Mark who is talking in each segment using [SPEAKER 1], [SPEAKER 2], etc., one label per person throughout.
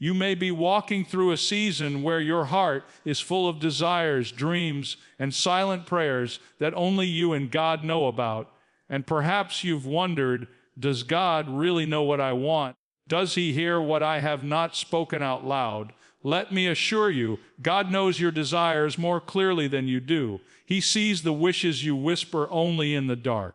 [SPEAKER 1] You may be walking through a season where your heart is full of desires, dreams, and silent prayers that only you and God know about. And perhaps you've wondered, does God really know what I want? Does he hear what I have not spoken out loud? Let me assure you, God knows your desires more clearly than you do. He sees the wishes you whisper only in the dark.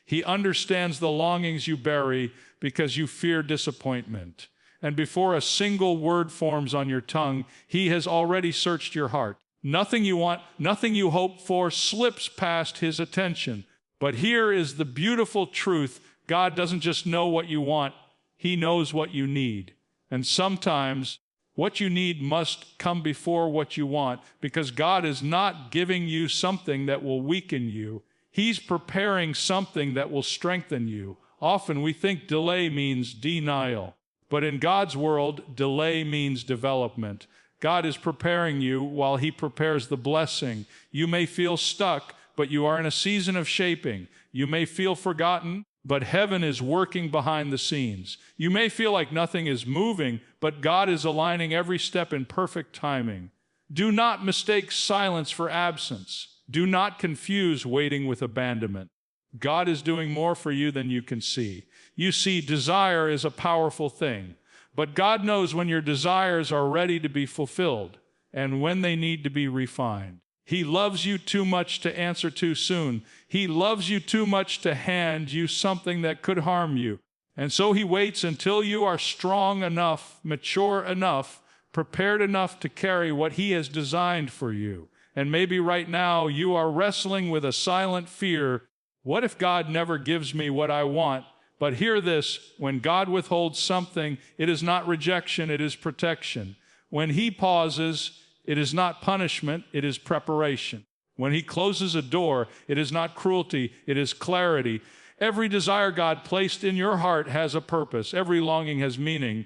[SPEAKER 1] He understands the longings you bury because you fear disappointment. And before a single word forms on your tongue, he has already searched your heart. Nothing you want, nothing you hope for slips past his attention. But here is the beautiful truth. God doesn't just know what you want, he knows what you need. And sometimes what you need must come before what you want, because God is not giving you something that will weaken you. He's preparing something that will strengthen you. Often we think delay means denial. But in God's world, delay means development. God is preparing you while he prepares the blessing. You may feel stuck, but you are in a season of shaping. You may feel forgotten, but heaven is working behind the scenes. You may feel like nothing is moving, but God is aligning every step in perfect timing. Do not mistake silence for absence. Do not confuse waiting with abandonment. God is doing more for you than you can see. You see, desire is a powerful thing, but God knows when your desires are ready to be fulfilled and when they need to be refined. He loves you too much to answer too soon. He loves you too much to hand you something that could harm you. And so he waits until you are strong enough, mature enough, prepared enough to carry what he has designed for you. And maybe right now you are wrestling with a silent fear. What if God never gives me what I want? But hear this, when God withholds something, it is not rejection, it is protection. When he pauses, it is not punishment, it is preparation. When he closes a door, it is not cruelty, it is clarity. Every desire God placed in your heart has a purpose. Every longing has meaning.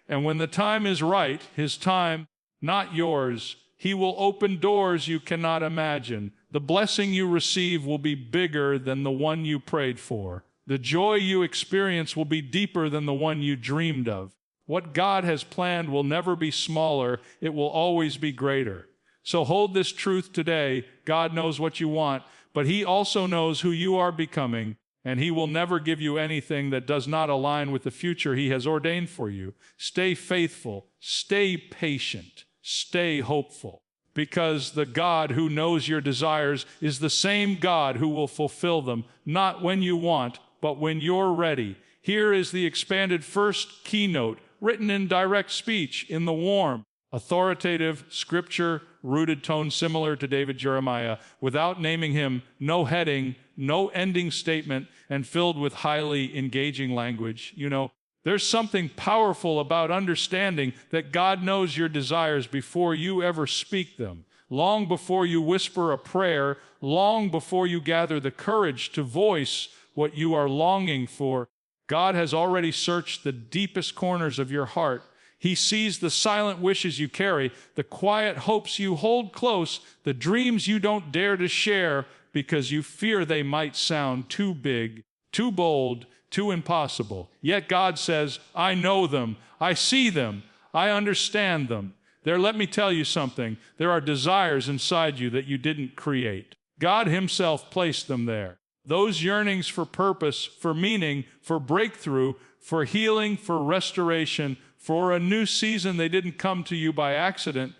[SPEAKER 1] And when the time is right, his time, not yours, he will open doors you cannot imagine. The blessing you receive will be bigger than the one you prayed for. The joy you experience will be deeper than the one you dreamed of. What God has planned will never be smaller. It will always be greater. So hold this truth today. God knows what you want, but he also knows who you are becoming, and he will never give you anything that does not align with the future he has ordained for you. Stay faithful. Stay patient. Stay hopeful. Because the God who knows your desires is the same God who will fulfill them, not when you want, but when you're ready. Here is the expanded first keynote, written in direct speech, in the warm, authoritative, scripture-rooted tone similar to David Jeremiah, without naming him, no heading, no ending statement, and filled with highly engaging language. You know, there's something powerful about understanding that God knows your desires before you ever speak them, long before you whisper a prayer, long before you gather the courage to voice what you are longing for. God has already searched the deepest corners of your heart. He sees the silent wishes you carry, the quiet hopes you hold close, the dreams you don't dare to share because you fear they might sound too big, too bold, too impossible. Yet God says, I know them, I see them, I understand them. Let me tell you something. There are desires inside you that you didn't create. God himself placed them there. Those yearnings for purpose, for meaning, for breakthrough, for healing, for restoration, for a new season, they didn't come to you by accident.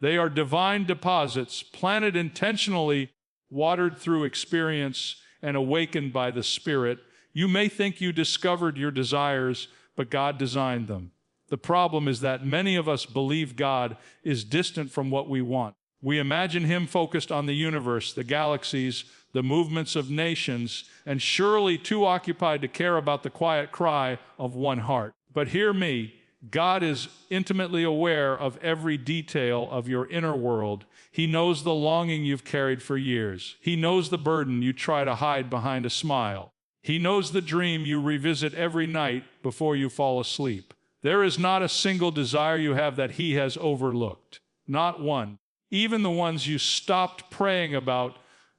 [SPEAKER 1] They are divine deposits, planted intentionally, watered through experience, and awakened by the Spirit. You may think you discovered your desires, but God designed them. The problem is that many of us believe God is distant from what we want. We imagine him focused on the universe, the galaxies, the movements of nations, and surely too occupied to care about the quiet cry of one heart. But hear me, God is intimately aware of every detail of your inner world. He knows the longing you've carried for years. He knows the burden you try to hide behind a smile. He knows the dream you revisit every night before you fall asleep. There is not a single desire you have that he has overlooked. Not one. Even the ones you stopped praying about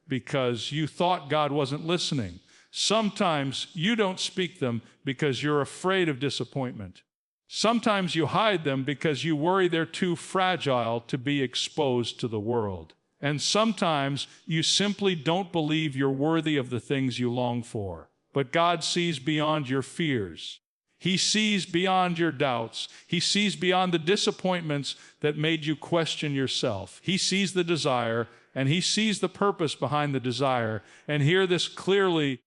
[SPEAKER 1] because you thought God wasn't listening. Sometimes you don't speak them because you're afraid of disappointment. Sometimes you hide them because you worry they're too fragile to be exposed to the world. And sometimes you simply don't believe you're worthy of the things you long for. But God sees beyond your fears. He sees beyond your doubts. He sees beyond the disappointments that made you question yourself. He sees the desire, and He sees the purpose behind the desire. And hear this clearly: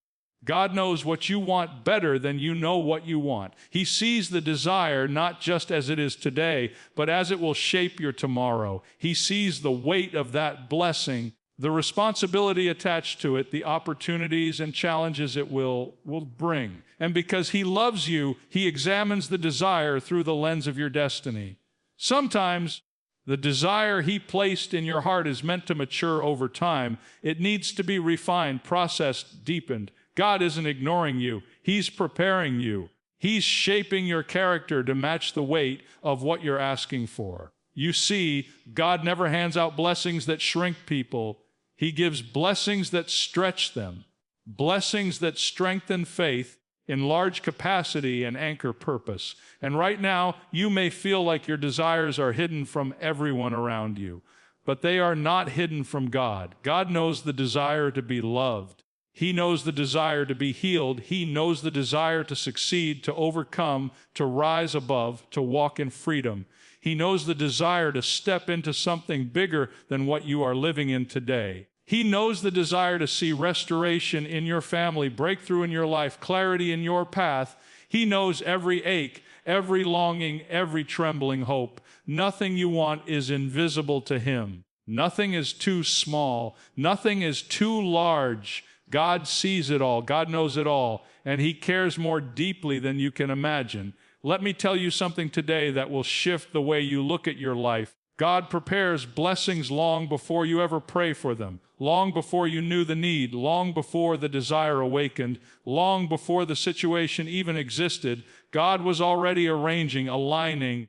[SPEAKER 1] God knows what you want better than you know what you want. He sees the desire not just as it is today, but as it will shape your tomorrow. He sees the weight of that blessing, the responsibility attached to it, the opportunities and challenges it will bring. And because He loves you, He examines the desire through the lens of your destiny. Sometimes the desire He placed in your heart is meant to mature over time. It needs to be refined, processed, deepened. God isn't ignoring you. He's preparing you. He's shaping your character to match the weight of what you're asking for. You see, God never hands out blessings that shrink people. He gives blessings that stretch them, blessings that strengthen faith, enlarge capacity, and anchor purpose. And right now, you may feel like your desires are hidden from everyone around you, but they are not hidden from God. God knows the desire to be loved. He knows the desire to be healed. He knows the desire to succeed, to overcome, to rise above, to walk in freedom. He knows the desire to step into something bigger than what you are living in today. He knows the desire to see restoration in your family, breakthrough in your life, clarity in your path. He knows every ache, every longing, every trembling hope. Nothing you want is invisible to Him. Nothing is too small. Nothing is too large. God sees it all. God knows it all. And He cares more deeply than you can imagine. Let me tell you something today that will shift the way you look at your life. God prepares blessings long before you ever pray for them, long before you knew the need, long before the desire awakened, long before the situation even existed. God was already arranging, aligning,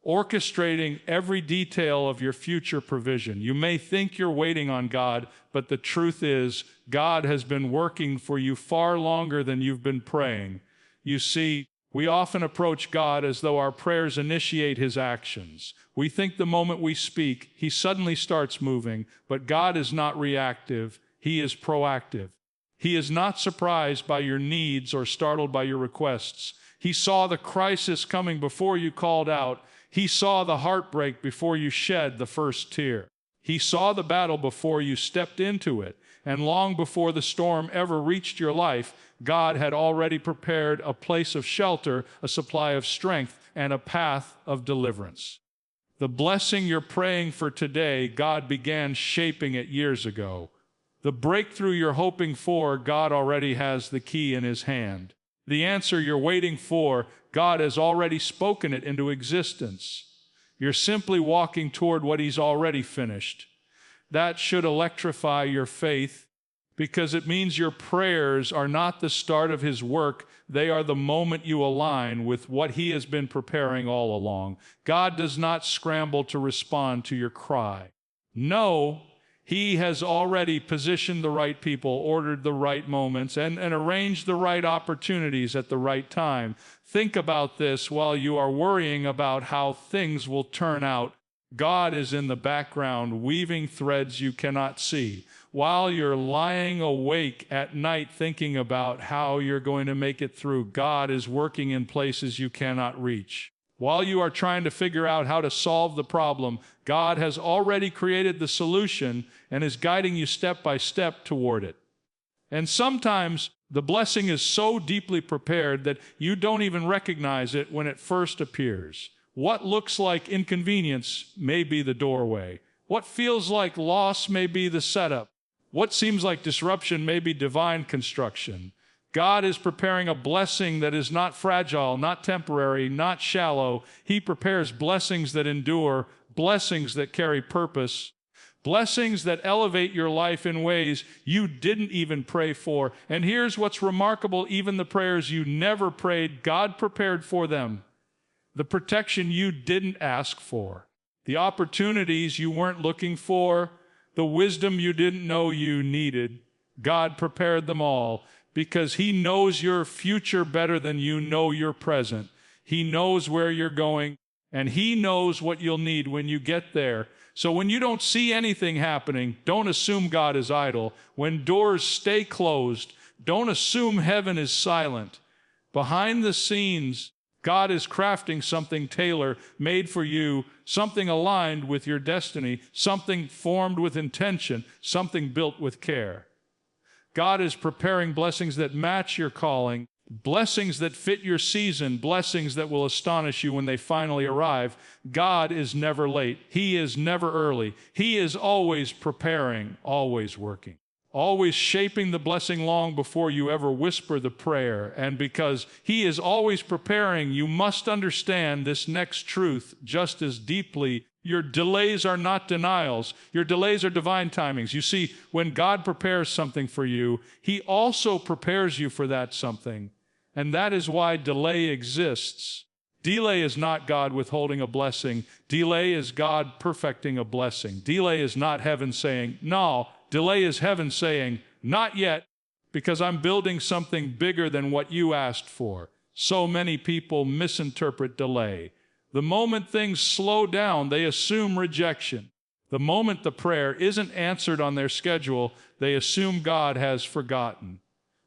[SPEAKER 1] orchestrating every detail of your future provision. You may think you're waiting on God, but the truth is, God has been working for you far longer than you've been praying. You see, we often approach God as though our prayers initiate His actions. We think the moment we speak, He suddenly starts moving, but God is not reactive. He is proactive. He is not surprised by your needs or startled by your requests. He saw the crisis coming before you called out. He saw the heartbreak before you shed the first tear. He saw the battle before you stepped into it. And long before the storm ever reached your life, God had already prepared a place of shelter, a supply of strength, and a path of deliverance. The blessing you're praying for today, God began shaping it years ago. The breakthrough you're hoping for, God already has the key in His hand. The answer you're waiting for, God has already spoken it into existence. You're simply walking toward what He's already finished. That should electrify your faith, because it means your prayers are not the start of His work. They are the moment you align with what He has been preparing all along. God does not scramble to respond to your cry. No, He has already positioned the right people, ordered the right moments, and arranged the right opportunities at the right time. Think about this while you are worrying about how things will turn out. God is in the background, weaving threads you cannot see. While you're lying awake at night thinking about how you're going to make it through, God is working in places you cannot reach. While you are trying to figure out how to solve the problem, God has already created the solution and is guiding you step by step toward it. And sometimes the blessing is so deeply prepared that you don't even recognize it when it first appears. What looks like inconvenience may be the doorway. What feels like loss may be the setup. What seems like disruption may be divine construction. God is preparing a blessing that is not fragile, not temporary, not shallow. He prepares blessings that endure, blessings that carry purpose, blessings that elevate your life in ways you didn't even pray for. And here's what's remarkable: even the prayers you never prayed, God prepared for them. The protection you didn't ask for, the opportunities you weren't looking for, the wisdom you didn't know you needed, God prepared them all because He knows your future better than you know your present. He knows where you're going, and He knows what you'll need when you get there. So when you don't see anything happening, don't assume God is idle. When doors stay closed, don't assume heaven is silent. Behind the scenes, God is crafting something tailor-made for you, something aligned with your destiny, something formed with intention, something built with care. God is preparing blessings that match your calling, blessings that fit your season, blessings that will astonish you when they finally arrive. God is never late. He is never early. He is always preparing, always working, always shaping the blessing long before you ever whisper the prayer. And because He is always preparing, you must understand this next truth just as deeply. Your delays are not denials. Your delays are divine timings. You see, when God prepares something for you, He also prepares you for that something. And that is why delay exists. Delay is not God withholding a blessing. Delay is God perfecting a blessing. Delay is not heaven saying, no. Delay is heaven saying, not yet, because I'm building something bigger than what you asked for. So many people misinterpret delay. The moment things slow down, they assume rejection. The moment the prayer isn't answered on their schedule, they assume God has forgotten.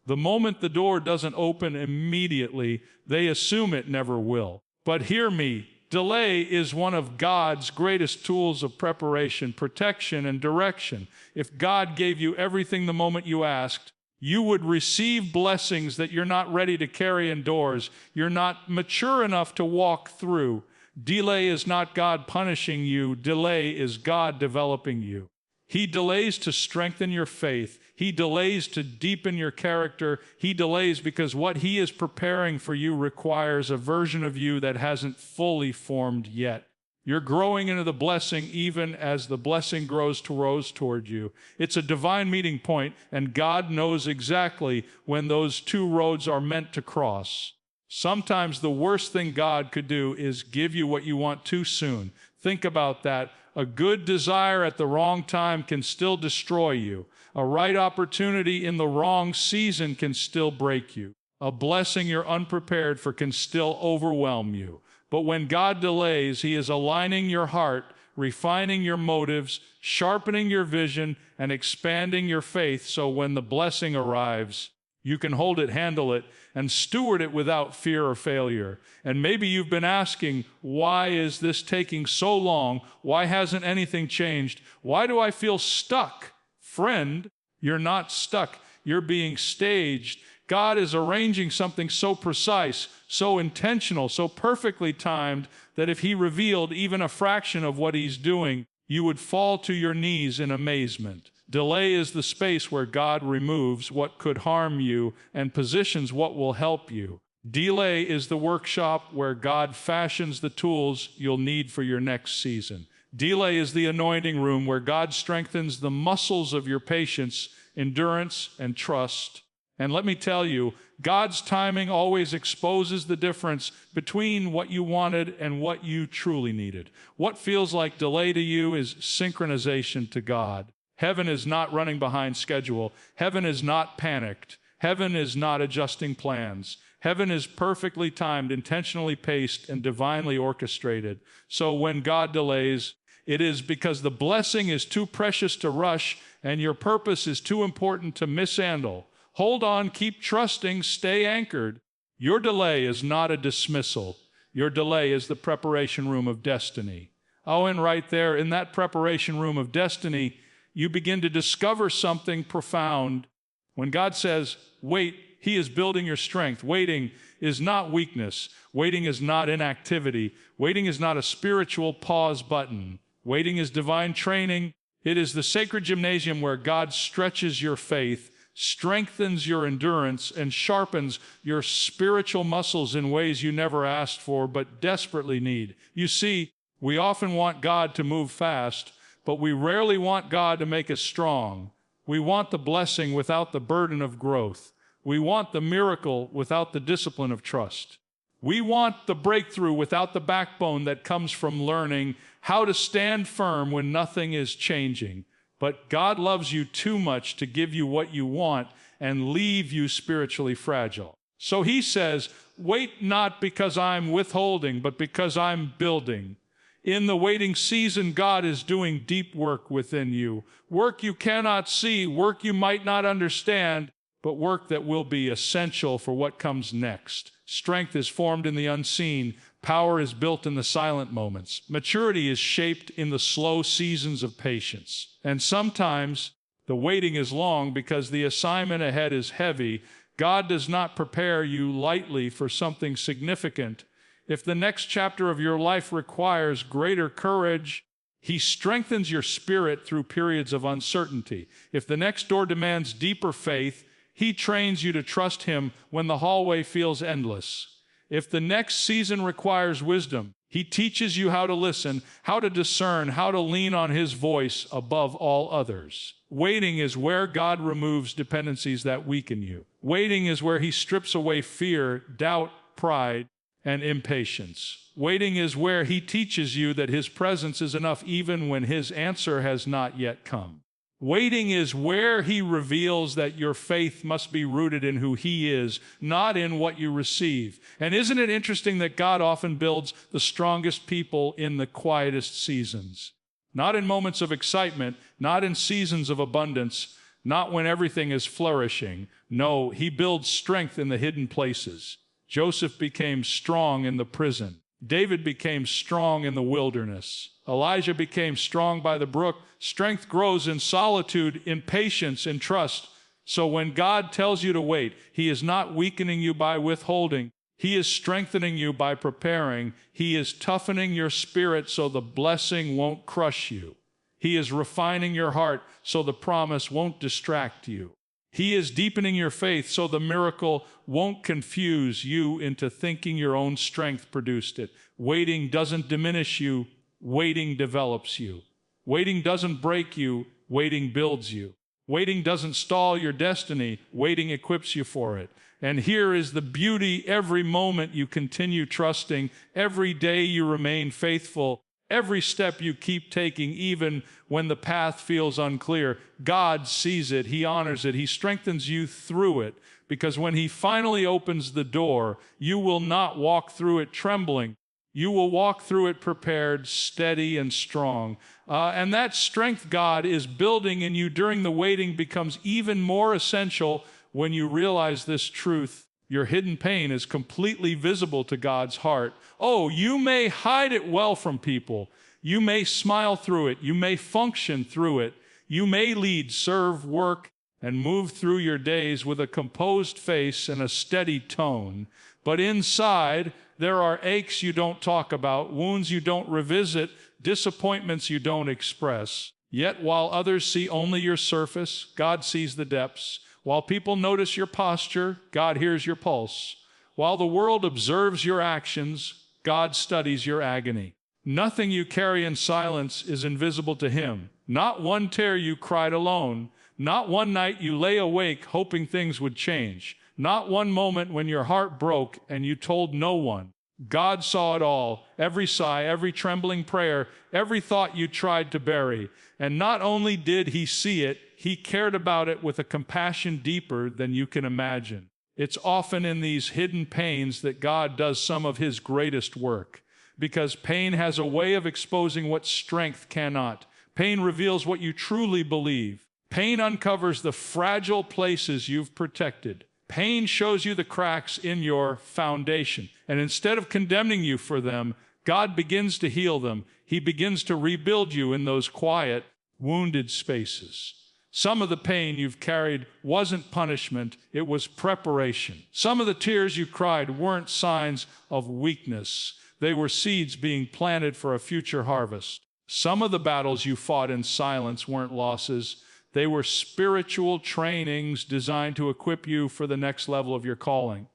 [SPEAKER 1] The moment the door doesn't open immediately, they assume it never will. But hear me, delay is one of God's greatest tools of preparation, protection, and direction. If God gave you everything the moment you asked, you would receive blessings that you're not ready to carry indoors. You're not mature enough to walk through. Delay is not God punishing you. Delay is God developing you. He delays to strengthen your faith. He delays to deepen your character. He delays because what He is preparing for you requires a version of you that hasn't fully formed yet. You're growing into the blessing even as the blessing grows toward you. It's a divine meeting point, and God knows exactly when those two roads are meant to cross. Sometimes the worst thing God could do is give you what you want too soon. Think about that. A good desire at the wrong time can still destroy you. A right opportunity in the wrong season can still break you. A blessing you're unprepared for can still overwhelm you. But when God delays, He is aligning your heart, refining your motives, sharpening your vision, and expanding your faith so when the blessing arrives, you can hold it, handle it, and steward it without fear or failure. And maybe you've been asking, why is this taking so long? Why hasn't anything changed? Why do I feel stuck? Friend, you're not stuck. You're being staged. God is arranging something so precise, so intentional, so perfectly timed that if He revealed even a fraction of what He's doing, you would fall to your knees in amazement. Delay is the space where God removes what could harm you and positions what will help you. Delay is the workshop where God fashions the tools you'll need for your next season. Delay is the anointing room where God strengthens the muscles of your patience, endurance, and trust. And let me tell you, God's timing always exposes the difference between what you wanted and what you truly needed. What feels like delay to you is synchronization to God. Heaven is not running behind schedule. Heaven is not panicked. Heaven is not adjusting plans. Heaven is perfectly timed, intentionally paced, and divinely orchestrated. So when God delays, it is because the blessing is too precious to rush and your purpose is too important to mishandle. Hold on, keep trusting, stay anchored. Your delay is not a dismissal. Your delay is the preparation room of destiny. Oh, and right there in that preparation room of destiny, you begin to discover something profound. When God says, wait, He is building your strength. Waiting is not weakness. Waiting is not inactivity. Waiting is not a spiritual pause button. Waiting is divine training. It is the sacred gymnasium where God stretches your faith, strengthens your endurance, and sharpens your spiritual muscles in ways you never asked for but desperately need. You see, we often want God to move fast, but we rarely want God to make us strong. We want the blessing without the burden of growth. We want the miracle without the discipline of trust. We want the breakthrough without the backbone that comes from learning how to stand firm when nothing is changing. But God loves you too much to give you what you want and leave you spiritually fragile. So he says, wait not because I'm withholding, but because I'm building. In the waiting season, God is doing deep work within you. Work you cannot see, work you might not understand, but work that will be essential for what comes next. Strength is formed in the unseen. Power is built in the silent moments. Maturity is shaped in the slow seasons of patience. And sometimes the waiting is long because the assignment ahead is heavy. God does not prepare you lightly for something significant. If the next chapter of your life requires greater courage, He strengthens your spirit through periods of uncertainty. If the next door demands deeper faith, He trains you to trust Him when the hallway feels endless. If the next season requires wisdom, He teaches you how to listen, how to discern, how to lean on His voice above all others. Waiting is where God removes dependencies that weaken you. Waiting is where He strips away fear, doubt, pride, and impatience. Waiting is where He teaches you that His presence is enough even when His answer has not yet come. Waiting is where He reveals that your faith must be rooted in who He is, not in what you receive. And isn't it interesting that God often builds the strongest people in the quietest seasons? Not in moments of excitement, not in seasons of abundance, not when everything is flourishing. No, He builds strength in the hidden places. Joseph became strong in the prison. David became strong in the wilderness. Elijah became strong by the brook. Strength grows in solitude, in patience, in trust. So when God tells you to wait, He is not weakening you by withholding. He is strengthening you by preparing. He is toughening your spirit so the blessing won't crush you. He is refining your heart so the promise won't distract you. He is deepening your faith so the miracle won't confuse you into thinking your own strength produced it. Waiting doesn't diminish you. Waiting develops you. Waiting doesn't break you. Waiting builds you. Waiting doesn't stall your destiny. Waiting equips you for it. And here is the beauty: every moment you continue trusting, every day you remain faithful, every step you keep taking, even when the path feels unclear, God sees it, He honors it, He strengthens you through it, because when He finally opens the door, you will not walk through it trembling. You will walk through it prepared, steady, and strong. And that strength God is building in you during the waiting becomes even more essential when you realize this truth. Your hidden pain is completely visible to God's heart. Oh, you may hide it well from people. You may smile through it. You may function through it. You may lead, serve, work, and move through your days with a composed face and a steady tone. But inside, there are aches you don't talk about, wounds you don't revisit, disappointments you don't express. Yet while others see only your surface, God sees the depths. While people notice your posture, God hears your pulse. While the world observes your actions, God studies your agony. Nothing you carry in silence is invisible to Him. Not one tear you cried alone. Not one night you lay awake hoping things would change. Not one moment when your heart broke and you told no one. God saw it all, every sigh, every trembling prayer, every thought you tried to bury. And not only did He see it, He cared about it with a compassion deeper than you can imagine. It's often in these hidden pains that God does some of His greatest work, because pain has a way of exposing what strength cannot. Pain reveals what you truly believe. Pain uncovers the fragile places you've protected. Pain shows you the cracks in your foundation. And instead of condemning you for them, God begins to heal them. He begins to rebuild you in those quiet, wounded spaces. Some of the pain you've carried wasn't punishment, it was preparation. Some of the tears you cried weren't signs of weakness. They were seeds being planted for a future harvest. Some of the battles you fought in silence weren't losses. They were spiritual trainings designed to equip you for the next level of your calling.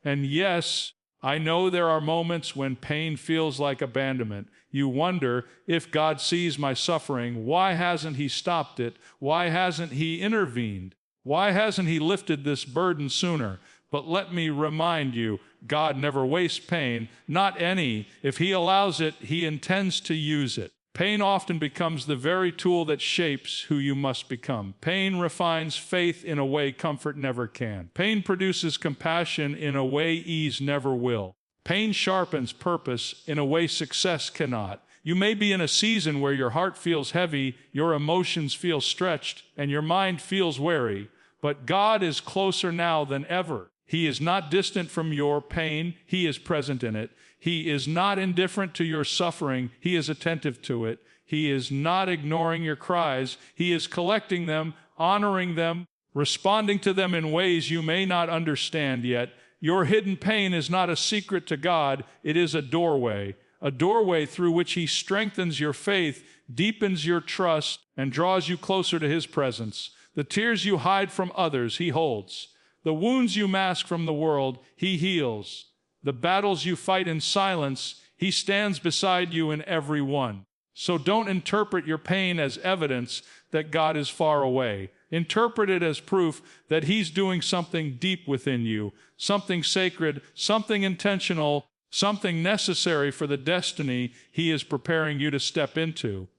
[SPEAKER 1] And yes, I know there are moments when pain feels like abandonment. You wonder, if God sees my suffering, why hasn't He stopped it? Why hasn't He intervened? Why hasn't He lifted this burden sooner? But let me remind you, God never wastes pain, not any. If He allows it, He intends to use it. Pain often becomes the very tool that shapes who you must become. Pain refines faith in a way comfort never can. Pain produces compassion in a way ease never will. Pain sharpens purpose in a way success cannot. You may be in a season where your heart feels heavy, your emotions feel stretched, and your mind feels weary. But God is closer now than ever. He is not distant from your pain. He is present in it. He is not indifferent to your suffering. He is attentive to it. He is not ignoring your cries. He is collecting them, honoring them, responding to them in ways you may not understand yet. Your hidden pain is not a secret to God. It is a doorway through which He strengthens your faith, deepens your trust, and draws you closer to His presence. The tears you hide from others, He holds. The wounds you mask from the world, He heals. The battles you fight in silence, He stands beside you in every one. So don't interpret your pain as evidence that God is far away. Interpret it as proof that He's doing something deep within you, something sacred, something intentional, something necessary for the destiny He is preparing you to step into.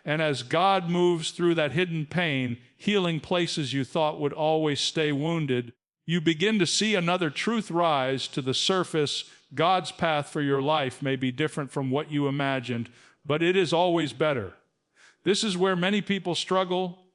[SPEAKER 1] And as God moves through that hidden pain, healing places you thought would always stay wounded, you begin to see another truth rise to the surface. God's path for your life may be different from what you imagined, but it is always better. This is where many people struggle,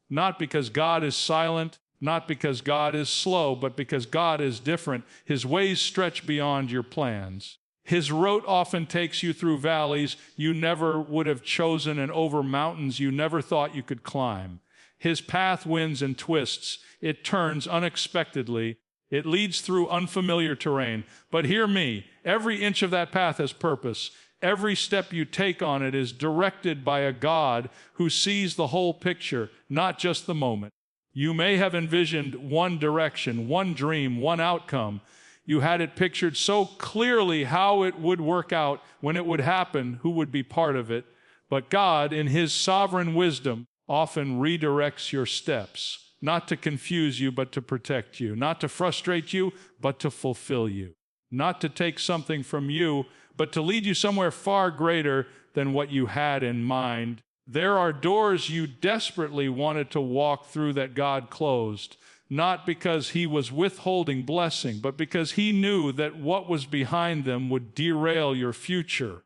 [SPEAKER 1] not because God is silent, not because God is slow, but because God is different. His ways stretch beyond your plans. His route often takes you through valleys you never would have chosen and over mountains you never thought you could climb. His path winds and twists. It turns unexpectedly. It leads through unfamiliar terrain. But hear me, every inch of that path has purpose. Every step you take on it is directed by a God who sees the whole picture, not just the moment. You may have envisioned one direction, one dream, one outcome. You had it pictured so clearly how it would work out, when it would happen, who would be part of it. But God, in His sovereign wisdom, often redirects your steps, not to confuse you, but to protect you, not to frustrate you, but to fulfill you, not to take something from you, but to lead you somewhere far greater than what you had in mind. There are doors you desperately wanted to walk through that God closed, not because He was withholding blessing, but because He knew that what was behind them would derail your future.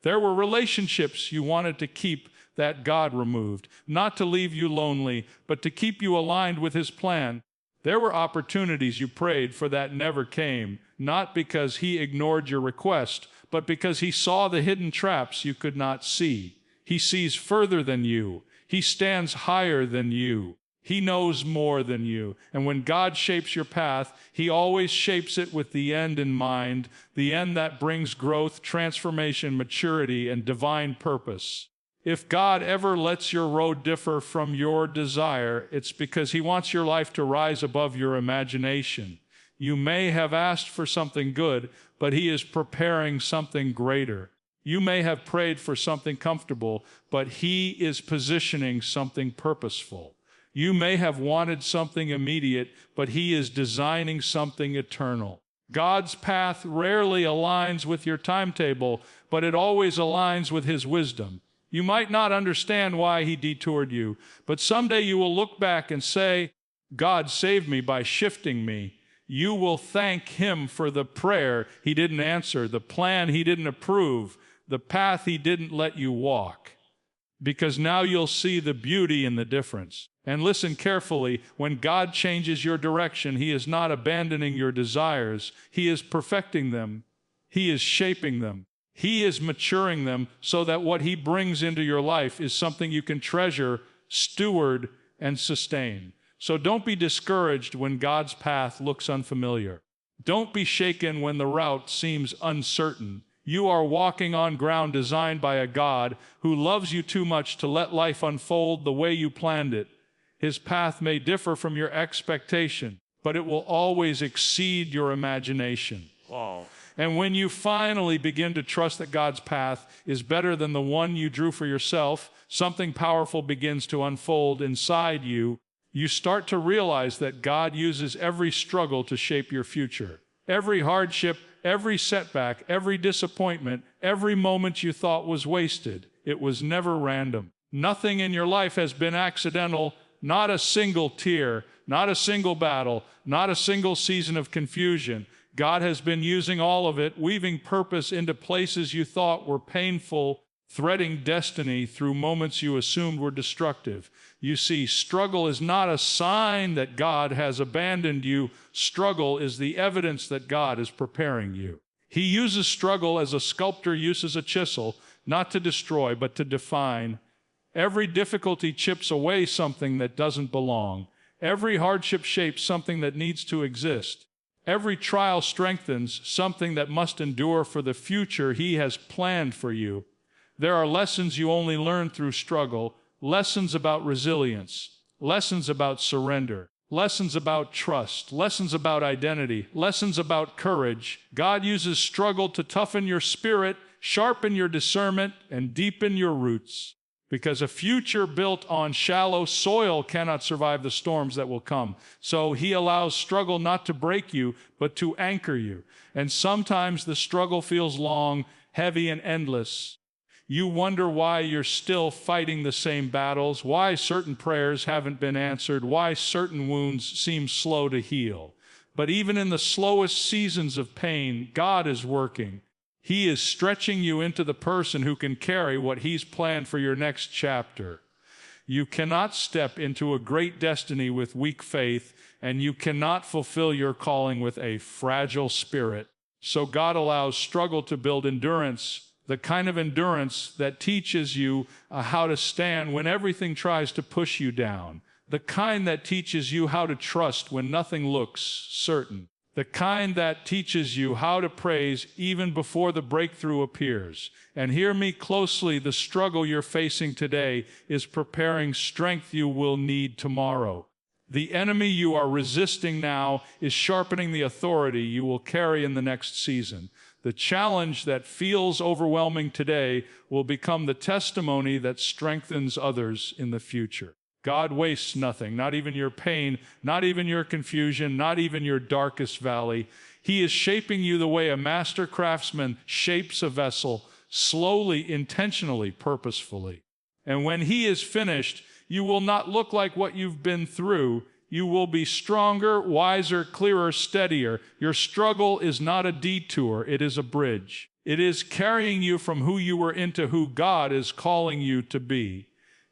[SPEAKER 1] There were relationships you wanted to keep that God removed, not to leave you lonely, but to keep you aligned with His plan. There were opportunities you prayed for that never came, not because He ignored your request, but because He saw the hidden traps you could not see. He sees further than you. He stands higher than you. He knows more than you. And when God shapes your path, He always shapes it with the end in mind, the end that brings growth, transformation, maturity, and divine purpose. If God ever lets your road differ from your desire, it's because He wants your life to rise above your imagination. You may have asked for something good, but He is preparing something greater. You may have prayed for something comfortable, but He is positioning something purposeful. You may have wanted something immediate, but He is designing something eternal. God's path rarely aligns with your timetable, but it always aligns with His wisdom. You might not understand why He detoured you, but someday you will look back and say, God saved me by shifting me. You will thank Him for the prayer He didn't answer, the plan He didn't approve, the path He didn't let you walk. Because now you'll see the beauty in the difference. And listen carefully, when God changes your direction, He is not abandoning your desires. He is perfecting them. He is shaping them. He is maturing them so that what He brings into your life is something you can treasure, steward, and sustain. So don't be discouraged when God's path looks unfamiliar. Don't be shaken when the route seems uncertain. You are walking on ground designed by a God who loves you too much to let life unfold the way you planned it. His path may differ from your expectation, but it will always exceed your imagination.
[SPEAKER 2] Wow.
[SPEAKER 1] And when you finally begin to trust that God's path is better than the one you drew for yourself, something powerful begins to unfold inside you. You start to realize that God uses every struggle to shape your future. Every hardship, every setback, every disappointment, every moment you thought was wasted. It was never random. Nothing in your life has been accidental, not a single tear, not a single battle, not a single season of confusion. God has been using all of it, weaving purpose into places you thought were painful, threading destiny through moments you assumed were destructive. You see, struggle is not a sign that God has abandoned you. Struggle is the evidence that God is preparing you. He uses struggle as a sculptor uses a chisel, not to destroy, but to define. Every difficulty chips away something that doesn't belong. Every hardship shapes something that needs to exist. Every trial strengthens something that must endure for the future He has planned for you. There are lessons you only learn through struggle, lessons about resilience, lessons about surrender, lessons about trust, lessons about identity, lessons about courage. God uses struggle to toughen your spirit, sharpen your discernment, and deepen your roots. Because a future built on shallow soil cannot survive the storms that will come. So He allows struggle not to break you, but to anchor you. And sometimes the struggle feels long, heavy, and endless. You wonder why you're still fighting the same battles, why certain prayers haven't been answered, why certain wounds seem slow to heal. But even in the slowest seasons of pain, God is working. He is stretching you into the person who can carry what He's planned for your next chapter. You cannot step into a great destiny with weak faith, and you cannot fulfill your calling with a fragile spirit. So God allows struggle to build endurance, the kind of endurance that teaches you how to stand when everything tries to push you down, the kind that teaches you how to trust when nothing looks certain. The kind that teaches you how to praise even before the breakthrough appears. And hear me closely, the struggle you're facing today is preparing strength you will need tomorrow. The enemy you are resisting now is sharpening the authority you will carry in the next season. The challenge that feels overwhelming today will become the testimony that strengthens others in the future. God wastes nothing, not even your pain, not even your confusion, not even your darkest valley. He is shaping you the way a master craftsman shapes a vessel, slowly, intentionally, purposefully. And when He is finished, you will not look like what you've been through. You will be stronger, wiser, clearer, steadier. Your struggle is not a detour, it is a bridge. It is carrying you from who you were into who God is calling you to be.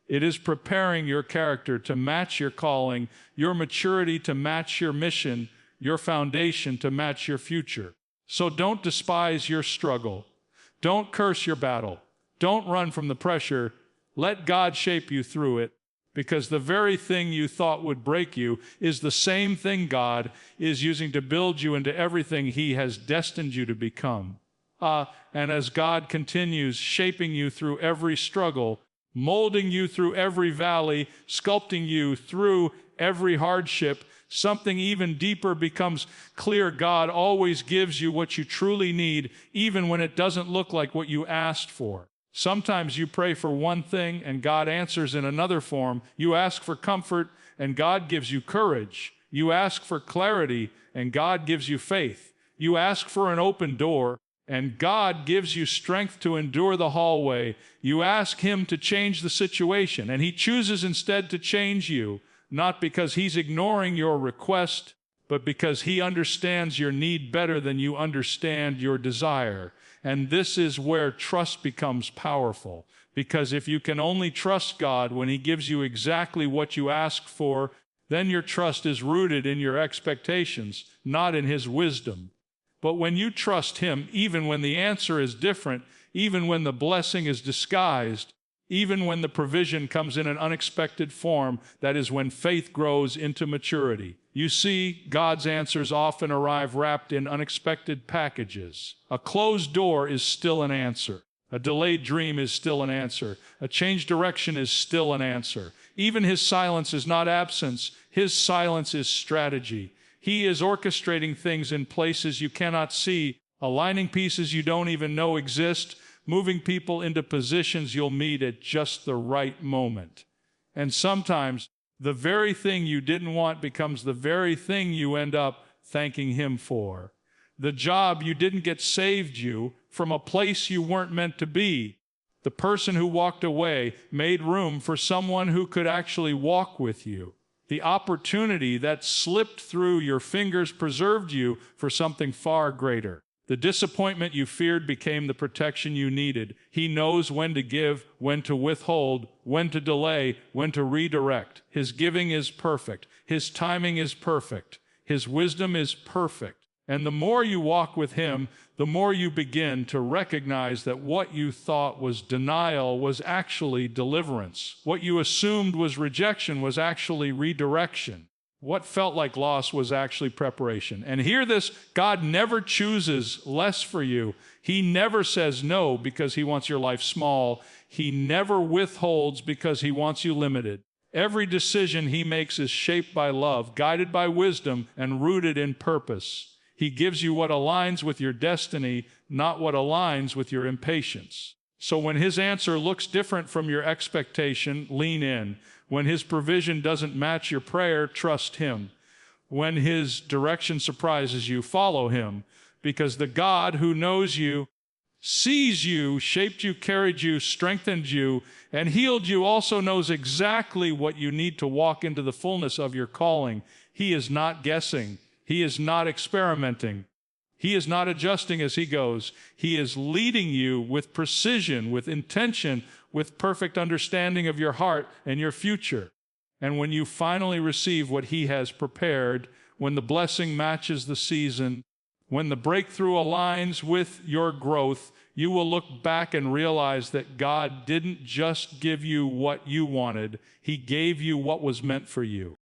[SPEAKER 1] It is preparing your character to match your calling, your maturity to match your mission, your foundation to match your future. So don't despise your struggle. Don't curse your battle. Don't run from the pressure. Let God shape you through it, because the very thing you thought would break you is the same thing God is using to build you into everything He has destined you to become. And as God continues shaping you through every struggle, molding you through every valley, sculpting you through every hardship, something even deeper becomes clear. God always gives you what you truly need, even when it doesn't look like what you asked for. Sometimes you pray for one thing and God answers in another form. You ask for comfort and God gives you courage. You ask for clarity and God gives you faith. You ask for an open door and God gives you strength to endure the hallway. You ask Him to change the situation, and He chooses instead to change you, not because He's ignoring your request, but because He understands your need better than you understand your desire. And this is where trust becomes powerful, because if you can only trust God when He gives you exactly what you ask for, then your trust is rooted in your expectations, not in His wisdom. But when you trust Him, even when the answer is different, even when the blessing is disguised, even when the provision comes in an unexpected form, that is when faith grows into maturity. You see, God's answers often arrive wrapped in unexpected packages. A closed door is still an answer. A delayed dream is still an answer. A changed direction is still an answer. Even His silence is not absence. His silence is strategy. He is orchestrating things in places you cannot see, aligning pieces you don't even know exist, moving people into positions you'll meet at just the right moment. And sometimes the very thing you didn't want becomes the very thing you end up thanking Him for. The job you didn't get saved you from a place you weren't meant to be. The person who walked away made room for someone who could actually walk with you. The opportunity that slipped through your fingers preserved you for something far greater. The disappointment you feared became the protection you needed. He knows when to give, when to withhold, when to delay, when to redirect. His giving is perfect. His timing is perfect. His wisdom is perfect. And the more you walk with Him, the more you begin to recognize that what you thought was denial was actually deliverance. What you assumed was rejection was actually redirection. What felt like loss was actually preparation. And hear this, God never chooses less for you. He never says no because He wants your life small. He never withholds because He wants you limited. Every decision He makes is shaped by love, guided by wisdom, and rooted in purpose. He gives you what aligns with your destiny, not what aligns with your impatience. So when His answer looks different from your expectation, lean in. When His provision doesn't match your prayer, trust Him. When His direction surprises you, follow Him. Because the God who knows you, sees you, shaped you, carried you, strengthened you, and healed you also knows exactly what you need to walk into the fullness of your calling. He is not guessing. He is not experimenting. He is not adjusting as He goes. He is leading you with precision, with intention, with perfect understanding of your heart and your future. And when you finally receive what He has prepared, when the blessing matches the season, when the breakthrough aligns with your growth, you will look back and realize that God didn't just give you what you wanted. He gave you what was meant for you.